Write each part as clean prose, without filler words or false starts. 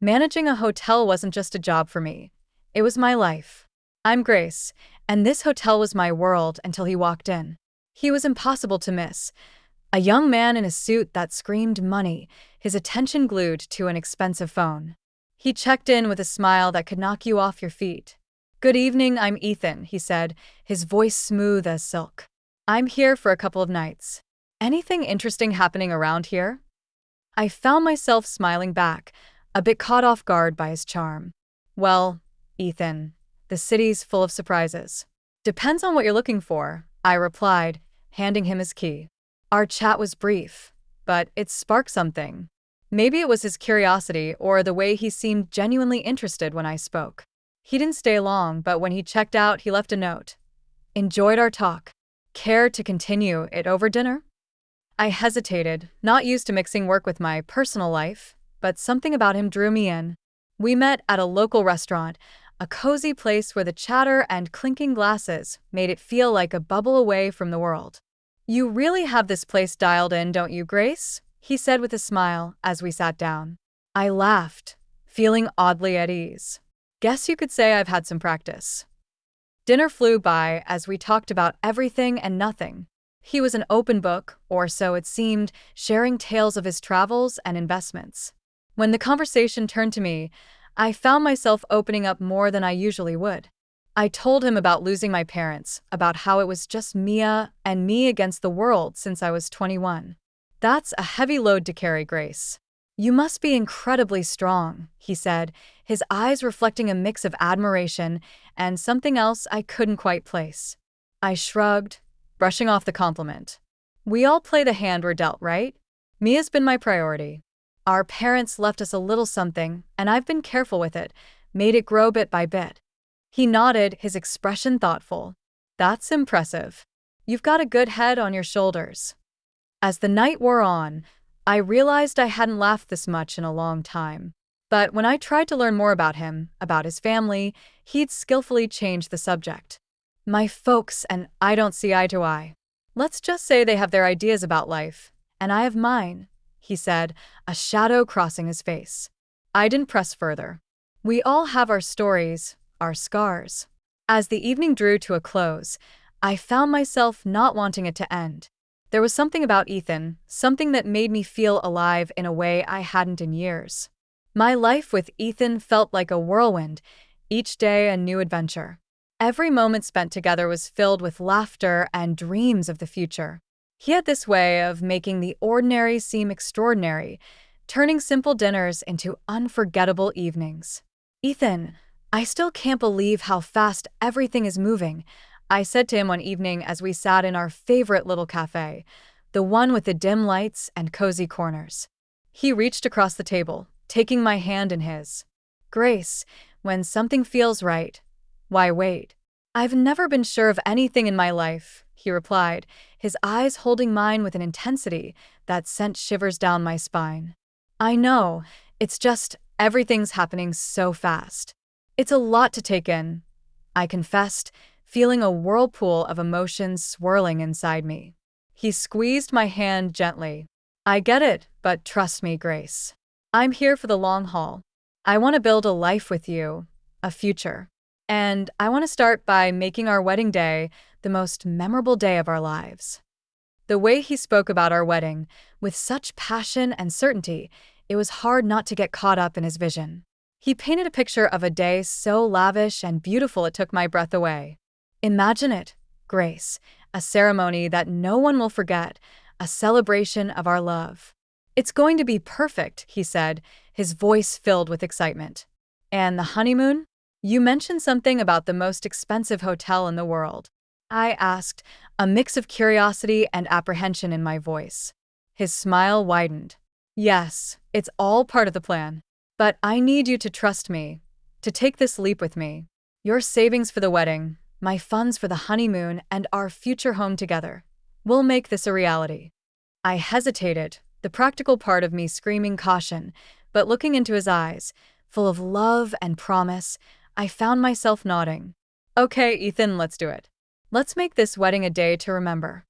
Managing a hotel wasn't just a job for me. It was my life. I'm Grace, and this hotel was my world until he walked in. He was impossible to miss. A young man in a suit that screamed money, his attention glued to an expensive phone. He checked in with a smile that could knock you off your feet. "Good evening, I'm Ethan," he said, his voice smooth as silk. "I'm here for a couple of nights. Anything interesting happening around here?" I found myself smiling back, a bit caught off guard by his charm. "Well, Ethan, the city's full of surprises. Depends on what you're looking for," I replied, handing him his key. Our chat was brief, but it sparked something. Maybe it was his curiosity or the way he seemed genuinely interested when I spoke. He didn't stay long, but when he checked out, he left a note. "Enjoyed our talk. Care to continue it over dinner?" I hesitated, not used to mixing work with my personal life, but something about him drew me in. We met at a local restaurant, a cozy place where the chatter and clinking glasses made it feel like a bubble away from the world. "You really have this place dialed in, don't you, Grace?" he said with a smile as we sat down. I laughed, feeling oddly at ease. "Guess you could say I've had some practice." Dinner flew by as we talked about everything and nothing. He was an open book, or so it seemed, sharing tales of his travels and investments. When the conversation turned to me, I found myself opening up more than I usually would. I told him about losing my parents, about how it was just Mia and me against the world since I was 21. "That's a heavy load to carry, Grace." "You must be incredibly strong," he said, his eyes reflecting a mix of admiration and something else I couldn't quite place. I shrugged, brushing off the compliment. "We all play the hand we're dealt, right? Mia's been my priority. Our parents left us a little something, and I've been careful with it, made it grow bit by bit." He nodded, his expression thoughtful. "That's impressive. You've got a good head on your shoulders." As the night wore on, I realized I hadn't laughed this much in a long time. But when I tried to learn more about him, about his family, he'd skillfully changed the subject. "My folks and I don't see eye to eye. Let's just say they have their ideas about life, and I have mine," he said, a shadow crossing his face. I didn't press further. We all have our stories, our scars. As the evening drew to a close, I found myself not wanting it to end. There was something about Ethan, something that made me feel alive in a way I hadn't in years. My life with Ethan felt like a whirlwind, each day a new adventure. Every moment spent together was filled with laughter and dreams of the future. He had this way of making the ordinary seem extraordinary, turning simple dinners into unforgettable evenings. "Ethan, I still can't believe how fast everything is moving," I said to him one evening as we sat in our favorite little cafe, the one with the dim lights and cozy corners. He reached across the table, taking my hand in his. "Grace, when something feels right, why wait?" "I've never been sure of anything in my life," he replied, his eyes holding mine with an intensity that sent shivers down my spine. "I know, it's just everything's happening so fast. It's a lot to take in," I confessed, feeling a whirlpool of emotions swirling inside me. He squeezed my hand gently. "I get it, but trust me, Grace. I'm here for the long haul. I want to build a life with you, a future. And I want to start by making our wedding day the most memorable day of our lives." The way he spoke about our wedding, with such passion and certainty, it was hard not to get caught up in his vision. He painted a picture of a day so lavish and beautiful it took my breath away. "Imagine it, Grace, a ceremony that no one will forget, a celebration of our love. It's going to be perfect," he said, his voice filled with excitement. "And the honeymoon? You mentioned something about the most expensive hotel in the world," I asked, a mix of curiosity and apprehension in my voice. His smile widened. "Yes, it's all part of the plan. But I need you to trust me, to take this leap with me. Your savings for the wedding, my funds for the honeymoon, and our future home together. We'll make this a reality." I hesitated, the practical part of me screaming caution, but looking into his eyes, full of love and promise, I found myself nodding. "Okay, Ethan, let's do it. Let's make this wedding a day to remember."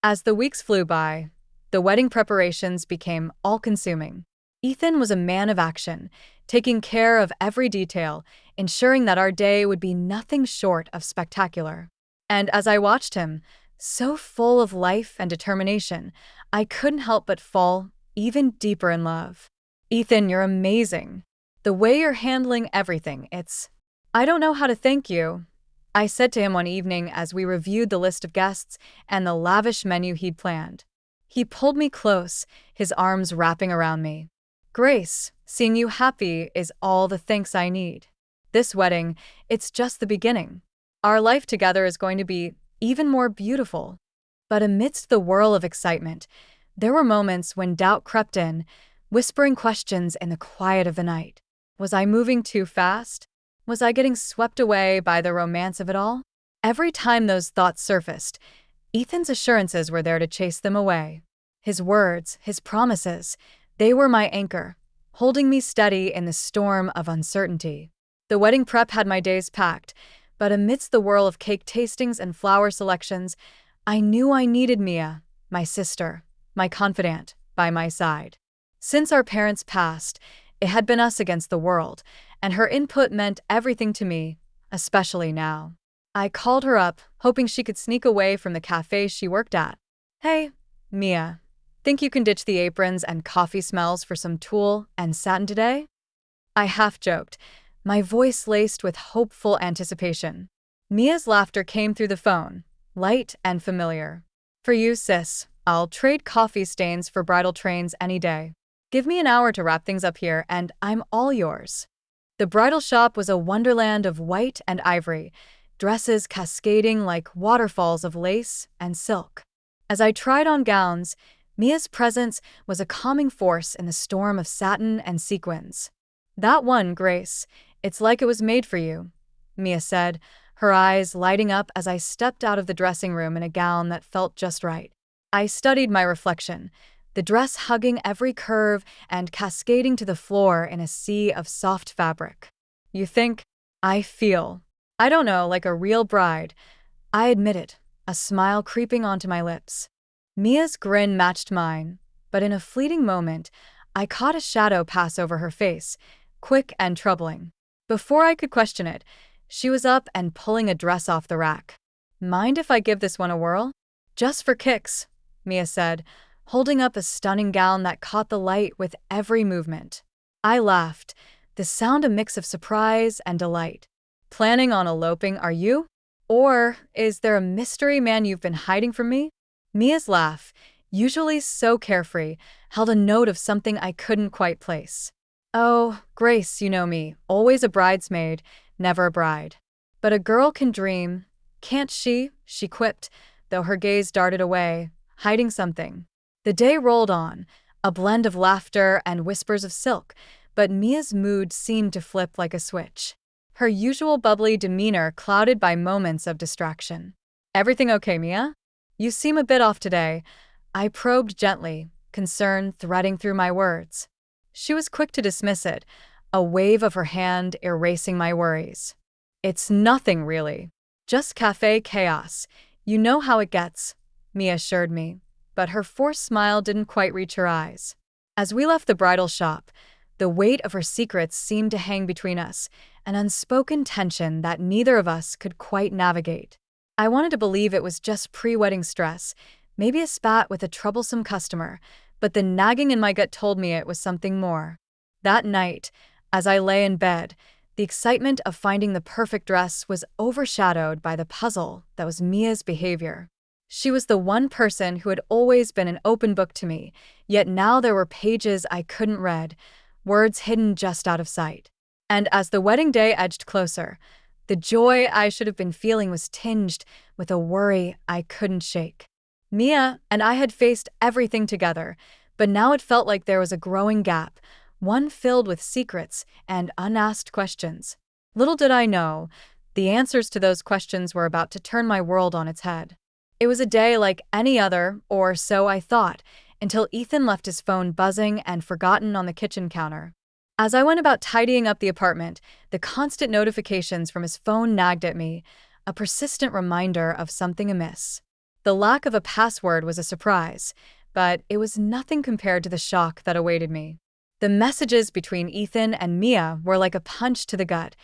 As the weeks flew by, the wedding preparations became all-consuming. Ethan was a man of action, taking care of every detail, ensuring that our day would be nothing short of spectacular. And as I watched him, so full of life and determination, I couldn't help but fall even deeper in love. Ethan, you're amazing. The way you're handling everything, I don't know how to thank you, I said to him one evening as we reviewed the list of guests and the lavish menu he'd planned. He pulled me close, his arms wrapping around me. Grace, seeing you happy is all the thanks I need. This wedding, it's just the beginning. Our life together is going to be even more beautiful. But amidst the whirl of excitement, there were moments when doubt crept in, whispering questions in the quiet of the night. Was I moving too fast? Was I getting swept away by the romance of it all? Every time those thoughts surfaced, Ethan's assurances were there to chase them away. His words, his promises, they were my anchor, holding me steady in the storm of uncertainty. The wedding prep had my days packed, but amidst the whirl of cake tastings and flower selections, I knew I needed Mia, my sister, my confidant, by my side. Since our parents passed, it had been us against the world, and her input meant everything to me, especially now. I called her up, hoping she could sneak away from the cafe she worked at. Hey, Mia, think you can ditch the aprons and coffee smells for some tulle and satin today? I half joked, my voice laced with hopeful anticipation. Mia's laughter came through the phone, light and familiar. For you, sis, I'll trade coffee stains for bridal trains any day. Give me an hour to wrap things up here and I'm all yours. The bridal shop was a wonderland of white and ivory, dresses cascading like waterfalls of lace and silk. As I tried on gowns, Mia's presence was a calming force in the storm of satin and sequins. That one, Grace, it's like it was made for you, Mia said, her eyes lighting up as I stepped out of the dressing room in a gown that felt just right. I studied my reflection, the dress hugging every curve and cascading to the floor in a sea of soft fabric. You think? I feel. I don't know, like a real bride. I admit it, a smile creeping onto my lips. Mia's grin matched mine, but in a fleeting moment, I caught a shadow pass over her face, quick and troubling. Before I could question it, she was up and pulling a dress off the rack. Mind if I give this one a whirl? Just for kicks, Mia said, holding up a stunning gown that caught the light with every movement. I laughed, the sound a mix of surprise and delight. Planning on eloping, are you? Or is there a mystery man you've been hiding from me? Mia's laugh, usually so carefree, held a note of something I couldn't quite place. Oh, Grace, you know me, always a bridesmaid, never a bride. But a girl can dream, can't she? She quipped, though her gaze darted away, hiding something. The day rolled on, a blend of laughter and whispers of silk, but Mia's mood seemed to flip like a switch. Her usual bubbly demeanor clouded by moments of distraction. Everything okay, Mia? You seem a bit off today. I probed gently, concern threading through my words. She was quick to dismiss it, a wave of her hand erasing my worries. It's nothing, really. Just cafe chaos. You know how it gets, Mia assured me, but her forced smile didn't quite reach her eyes. As we left the bridal shop, the weight of her secrets seemed to hang between us, an unspoken tension that neither of us could quite navigate. I wanted to believe it was just pre-wedding stress, maybe a spat with a troublesome customer, but the nagging in my gut told me it was something more. That night, as I lay in bed, the excitement of finding the perfect dress was overshadowed by the puzzle that was Mia's behavior. She was the one person who had always been an open book to me, yet now there were pages I couldn't read, words hidden just out of sight. And as the wedding day edged closer, the joy I should have been feeling was tinged with a worry I couldn't shake. Mia and I had faced everything together, but now it felt like there was a growing gap, one filled with secrets and unasked questions. Little did I know, the answers to those questions were about to turn my world on its head. It was a day like any other, or so I thought, until Ethan left his phone buzzing and forgotten on the kitchen counter. As I went about tidying up the apartment, the constant notifications from his phone nagged at me, a persistent reminder of something amiss. The lack of a password was a surprise, but it was nothing compared to the shock that awaited me. The messages between Ethan and Mia were like a punch to the gut,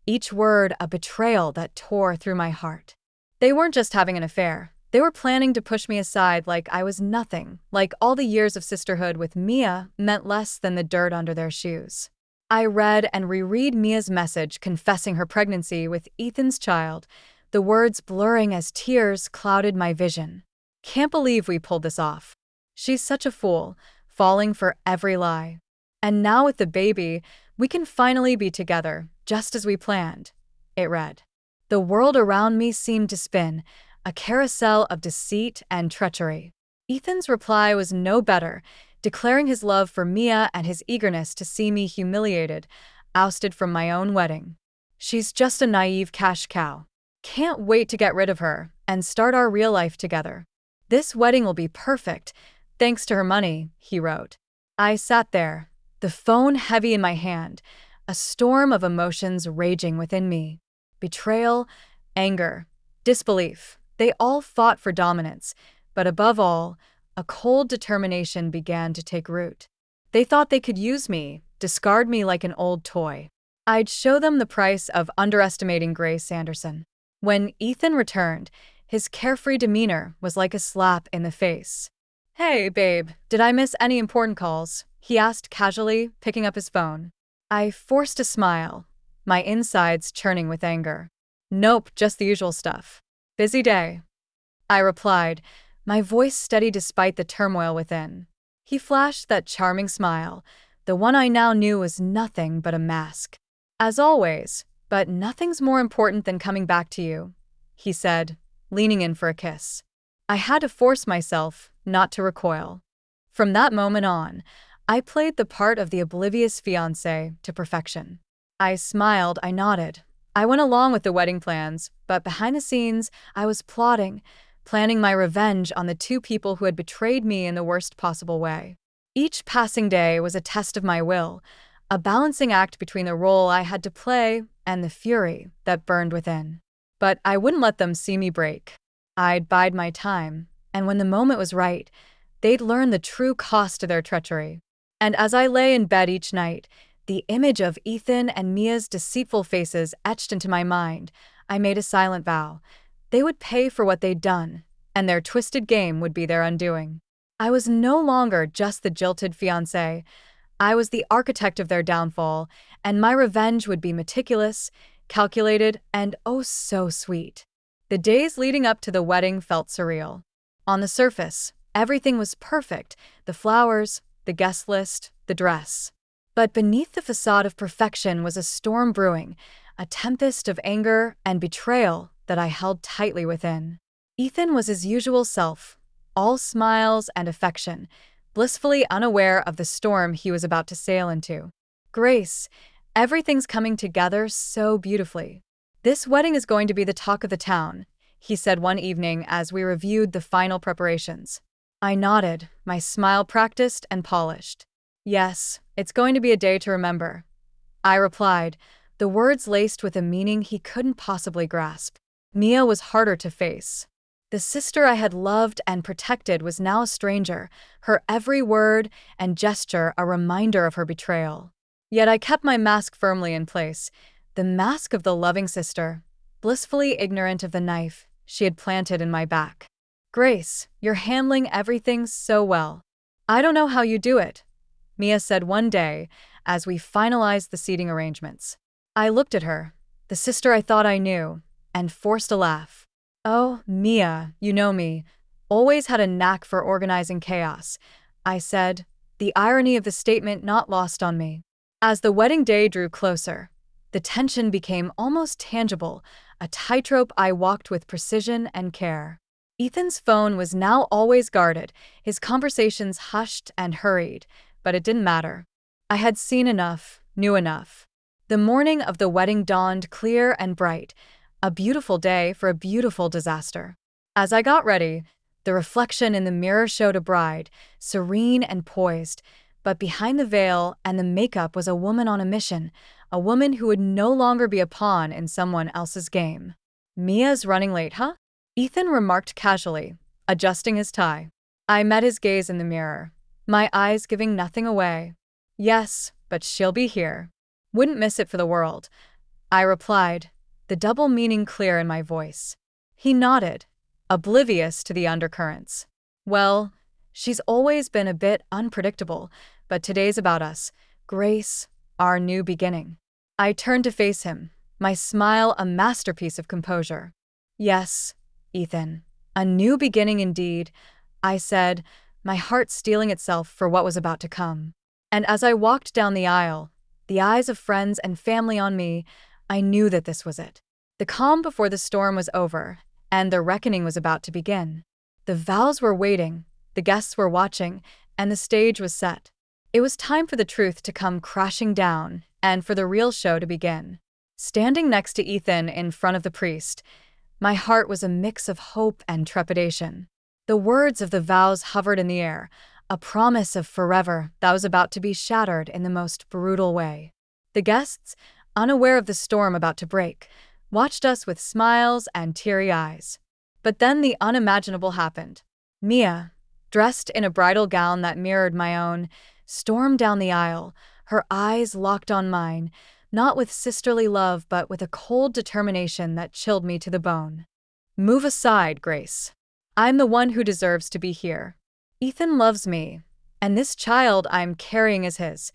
each word a betrayal that tore through my heart. They weren't just having an affair. They were planning to push me aside like I was nothing, like all the years of sisterhood with Mia meant less than the dirt under their shoes. I read and reread Mia's message confessing her pregnancy with Ethan's child, the words blurring as tears clouded my vision. Can't believe we pulled this off. She's such a fool, falling for every lie. And now with the baby, we can finally be together, just as we planned, it read. The world around me seemed to spin, a carousel of deceit and treachery. Ethan's reply was no better, declaring his love for Mia and his eagerness to see me humiliated, ousted from my own wedding. She's just a naive cash cow. Can't wait to get rid of her and start our real life together. This wedding will be perfect, thanks to her money, he wrote. I sat there, the phone heavy in my hand, a storm of emotions raging within me. Betrayal, anger, disbelief. They all fought for dominance, but above all, a cold determination began to take root. They thought they could use me, discard me like an old toy. I'd show them the price of underestimating Grace Anderson. When Ethan returned, his carefree demeanor was like a slap in the face. Hey, babe, did I miss any important calls? He asked casually, picking up his phone. I forced a smile, my insides churning with anger. Nope, just the usual stuff. Busy day, I replied, my voice steady despite the turmoil within. He flashed that charming smile, the one I now knew was nothing but a mask. As always, but nothing's more important than coming back to you, he said, leaning in for a kiss. I had to force myself not to recoil. From that moment on, I played the part of the oblivious fiancé to perfection. I smiled, I nodded. I went along with the wedding plans, but behind the scenes, I was planning my revenge on the two people who had betrayed me in the worst possible way. Each passing day was a test of my will, a balancing act between the role I had to play and the fury that burned within. But I wouldn't let them see me break. I'd bide my time, and when the moment was right, they'd learn the true cost of their treachery. And as I lay in bed each night, the image of Ethan and Mia's deceitful faces etched into my mind, I made a silent vow. They would pay for what they'd done, and their twisted game would be their undoing. I was no longer just the jilted fiancé. I was the architect of their downfall, and my revenge would be meticulous, calculated, and oh so sweet. The days leading up to the wedding felt surreal. On the surface, everything was perfect, the flowers, the guest list, the dress. But beneath the facade of perfection was a storm brewing, a tempest of anger and betrayal that I held tightly within. Ethan was his usual self, all smiles and affection, blissfully unaware of the storm he was about to sail into. Grace, everything's coming together so beautifully. This wedding is going to be the talk of the town, he said one evening as we reviewed the final preparations. I nodded, my smile practiced and polished. Yes, it's going to be a day to remember, I replied, the words laced with a meaning he couldn't possibly grasp. Mia was harder to face. The sister I had loved and protected was now a stranger, her every word and gesture a reminder of her betrayal. Yet I kept my mask firmly in place, the mask of the loving sister, blissfully ignorant of the knife she had planted in my back. Grace, you're handling everything so well. I don't know how you do it, Mia said one day as we finalized the seating arrangements. I looked at her, the sister I thought I knew, and forced a laugh. Oh, Mia, you know me, always had a knack for organizing chaos, I said, the irony of the statement not lost on me. As the wedding day drew closer, the tension became almost tangible, a tightrope I walked with precision and care. Ethan's phone was now always guarded, his conversations hushed and hurried, but it didn't matter. I had seen enough, knew enough. The morning of the wedding dawned clear and bright, a beautiful day for a beautiful disaster. As I got ready, the reflection in the mirror showed a bride, serene and poised, but behind the veil and the makeup was a woman on a mission, a woman who would no longer be a pawn in someone else's game. Mia's running late, huh? Ethan remarked casually, adjusting his tie. I met his gaze in the mirror, my eyes giving nothing away. Yes, but she'll be here. Wouldn't miss it for the world, I replied, the double meaning clear in my voice. He nodded, oblivious to the undercurrents. Well, she's always been a bit unpredictable, but today's about us, Grace, our new beginning. I turned to face him, my smile a masterpiece of composure. Yes, Ethan, a new beginning indeed, I said, my heart steeling itself for what was about to come. And as I walked down the aisle, the eyes of friends and family on me, I knew that this was it. The calm before the storm was over, and the reckoning was about to begin. The vows were waiting, the guests were watching, and the stage was set. It was time for the truth to come crashing down, and for the real show to begin. Standing next to Ethan in front of the priest, my heart was a mix of hope and trepidation. The words of the vows hovered in the air, a promise of forever that was about to be shattered in the most brutal way. The guests, unaware of the storm about to break, watched us with smiles and teary eyes. But then the unimaginable happened. Mia, dressed in a bridal gown that mirrored my own, stormed down the aisle, her eyes locked on mine, not with sisterly love but with a cold determination that chilled me to the bone. Move aside, Grace. I'm the one who deserves to be here. Ethan loves me, and this child I'm carrying is his,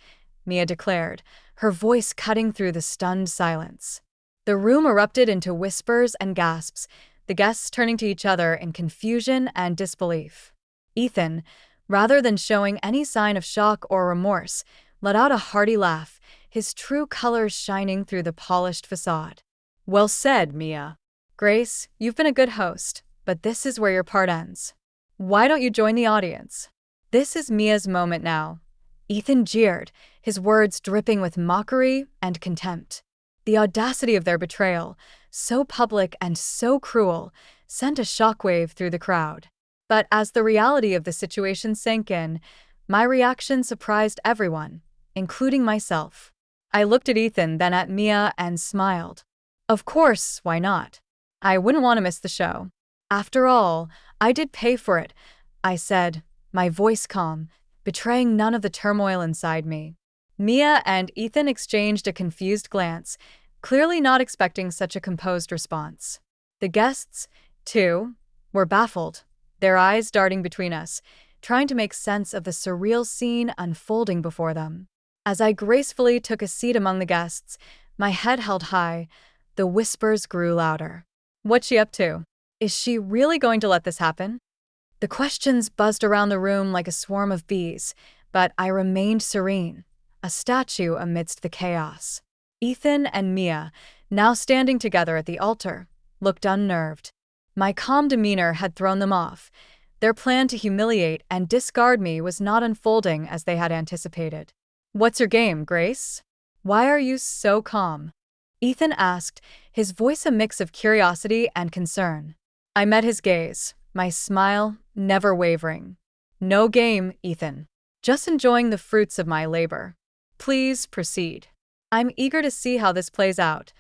Mia declared, her voice cutting through the stunned silence. The room erupted into whispers and gasps, the guests turning to each other in confusion and disbelief. Ethan, rather than showing any sign of shock or remorse, let out a hearty laugh, his true colors shining through the polished facade. Well said, Mia. Grace, you've been a good host, but this is where your part ends. Why don't you join the audience? This is Mia's moment now. Ethan jeered, his words dripping with mockery and contempt. The audacity of their betrayal, so public and so cruel, sent a shockwave through the crowd. But as the reality of the situation sank in, my reaction surprised everyone, including myself. I looked at Ethan, then at Mia, and smiled. Of course, why not? I wouldn't want to miss the show. After all, I did pay for it, I said, my voice calm, betraying none of the turmoil inside me. Mia and Ethan exchanged a confused glance, clearly not expecting such a composed response. The guests, too, were baffled, their eyes darting between us, trying to make sense of the surreal scene unfolding before them. As I gracefully took a seat among the guests, my head held high, the whispers grew louder. What's she up to? Is she really going to let this happen? The questions buzzed around the room like a swarm of bees, but I remained serene, a statue amidst the chaos. Ethan and Mia, now standing together at the altar, looked unnerved. My calm demeanor had thrown them off. Their plan to humiliate and discard me was not unfolding as they had anticipated. What's your game, Grace? Why are you so calm? Ethan asked, his voice a mix of curiosity and concern. I met his gaze, my smile never wavering. No game, Ethan. Just enjoying the fruits of my labor. Please proceed. I'm eager to see how this plays out,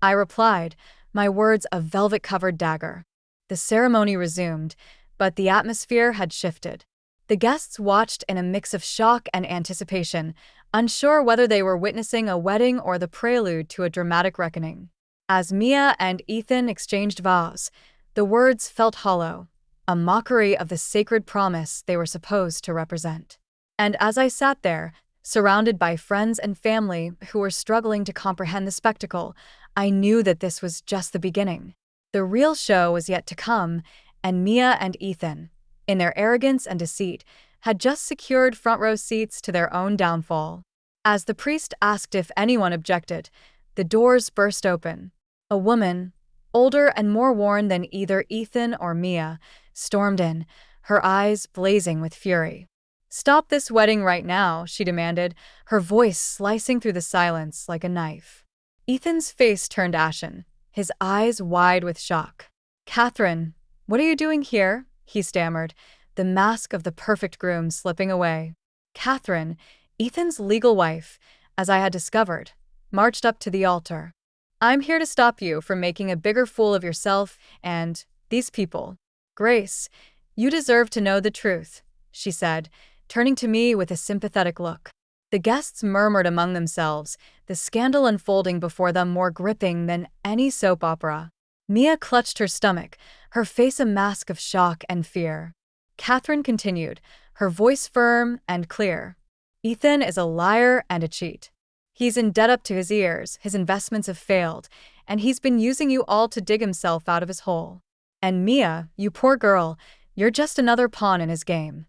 I replied, my words a velvet-covered dagger. The ceremony resumed, but the atmosphere had shifted. The guests watched in a mix of shock and anticipation, unsure whether they were witnessing a wedding or the prelude to a dramatic reckoning. As Mia and Ethan exchanged vows, the words felt hollow, a mockery of the sacred promise they were supposed to represent. And as I sat there, surrounded by friends and family who were struggling to comprehend the spectacle, I knew that this was just the beginning. The real show was yet to come, and Mia and Ethan, in their arrogance and deceit, had just secured front-row seats to their own downfall. As the priest asked if anyone objected, the doors burst open. A woman, older and more worn than either Ethan or Mia, stormed in, her eyes blazing with fury. Stop this wedding right now, she demanded, her voice slicing through the silence like a knife. Ethan's face turned ashen, his eyes wide with shock. Catherine, what are you doing here? He stammered, the mask of the perfect groom slipping away. Catherine, Ethan's legal wife, as I had discovered, marched up to the altar. I'm here to stop you from making a bigger fool of yourself and these people. Grace, you deserve to know the truth, she said, turning to me with a sympathetic look. The guests murmured among themselves, the scandal unfolding before them more gripping than any soap opera. Mia clutched her stomach, her face a mask of shock and fear. Catherine continued, her voice firm and clear. Ethan is a liar and a cheat. He's in debt up to his ears, his investments have failed, and he's been using you all to dig himself out of his hole. And Mia, you poor girl, you're just another pawn in his game.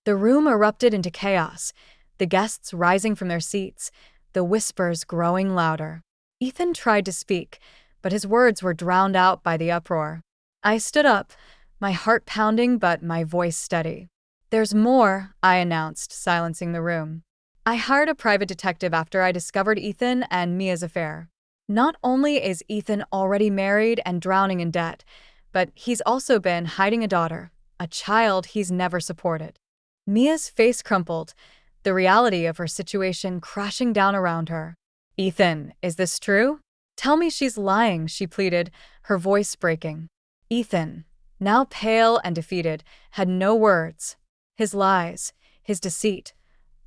The room erupted into chaos, the guests rising from their seats, the whispers growing louder. Ethan tried to speak, but his words were drowned out by the uproar. I stood up, my heart pounding but my voice steady. There's more, I announced, silencing the room. I hired a private detective after I discovered Ethan and Mia's affair. Not only is Ethan already married and drowning in debt, but he's also been hiding a daughter, a child he's never supported. Mia's face crumpled, the reality of her situation crashing down around her. Ethan, is this true? Tell me she's lying, she pleaded, her voice breaking. Ethan, now pale and defeated, had no words. His lies, his deceit,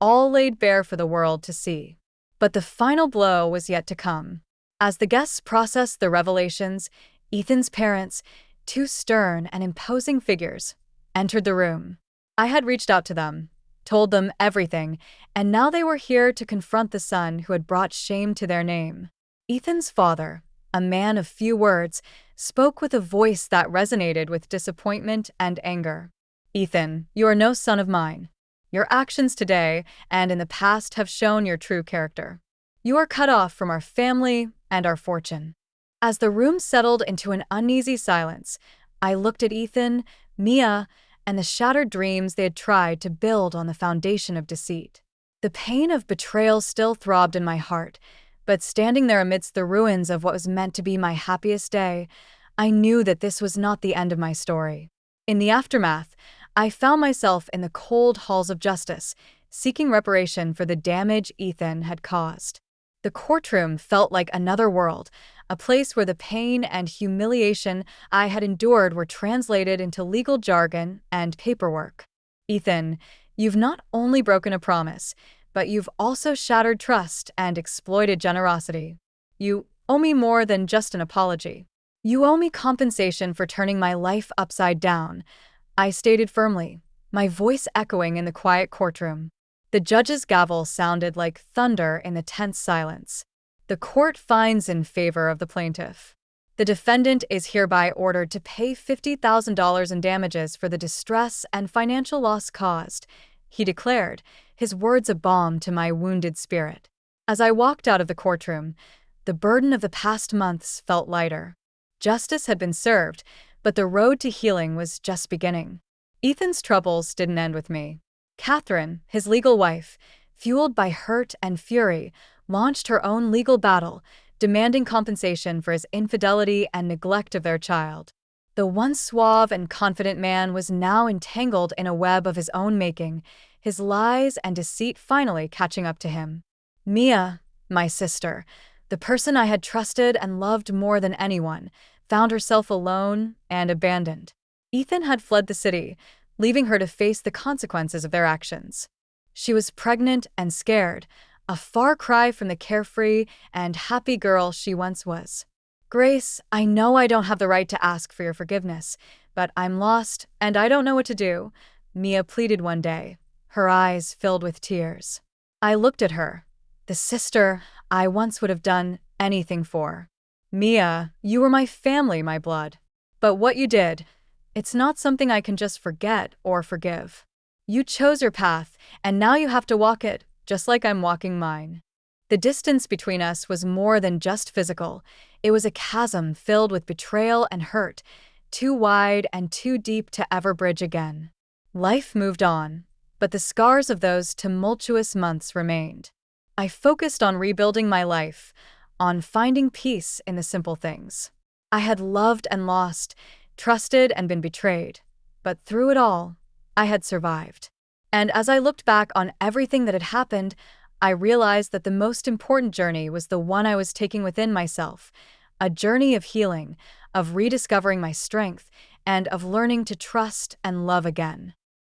all laid bare for the world to see. But the final blow was yet to come. As the guests processed the revelations, Ethan's parents, two stern and imposing figures, entered the room. I had reached out to them, told them everything, and now they were here to confront the son who had brought shame to their name. Ethan's father, a man of few words, spoke with a voice that resonated with disappointment and anger. Ethan, you are no son of mine. Your actions today and in the past have shown your true character. You are cut off from our family and our fortune. As the room settled into an uneasy silence, I looked at Ethan, Mia, and the shattered dreams they had tried to build on the foundation of deceit. The pain of betrayal still throbbed in my heart, but standing there amidst the ruins of what was meant to be my happiest day, I knew that this was not the end of my story. In the aftermath, I found myself in the cold halls of justice, seeking reparation for the damage Ethan had caused. The courtroom felt like another world, a place where the pain and humiliation I had endured were translated into legal jargon and paperwork. Ethan, you've not only broken a promise, but you've also shattered trust and exploited generosity. You owe me more than just an apology. You owe me compensation for turning my life upside down, I stated firmly, my voice echoing in the quiet courtroom. The judge's gavel sounded like thunder in the tense silence. The court finds in favor of the plaintiff. The defendant is hereby ordered to pay $50,000 in damages for the distress and financial loss caused, he declared, his words a balm to my wounded spirit. As I walked out of the courtroom, the burden of the past months felt lighter. Justice had been served, but the road to healing was just beginning. Ethan's troubles didn't end with me. Catherine, his legal wife, fueled by hurt and fury, launched her own legal battle, demanding compensation for his infidelity and neglect of their child. The once suave and confident man was now entangled in a web of his own making, his lies and deceit finally catching up to him. Mia, my sister, the person I had trusted and loved more than anyone, found herself alone and abandoned. Ethan had fled the city, leaving her to face the consequences of their actions. She was pregnant and scared, a far cry from the carefree and happy girl she once was. Grace, I know I don't have the right to ask for your forgiveness, but I'm lost and I don't know what to do, Mia pleaded one day, her eyes filled with tears. I looked at her, the sister I once would have done anything for. Mia, you were my family, my blood. But what you did, it's not something I can just forget or forgive. You chose your path, and now you have to walk it, just like I'm walking mine. The distance between us was more than just physical. It was a chasm filled with betrayal and hurt, too wide and too deep to ever bridge again. Life moved on, but the scars of those tumultuous months remained. I focused on rebuilding my life, on finding peace in the simple things. I had loved and lost, trusted and been betrayed, but through it all, I had survived. And as I looked back on everything that had happened, I realized that the most important journey was the one I was taking within myself, a journey of healing, of rediscovering my strength, and of learning to trust and love again.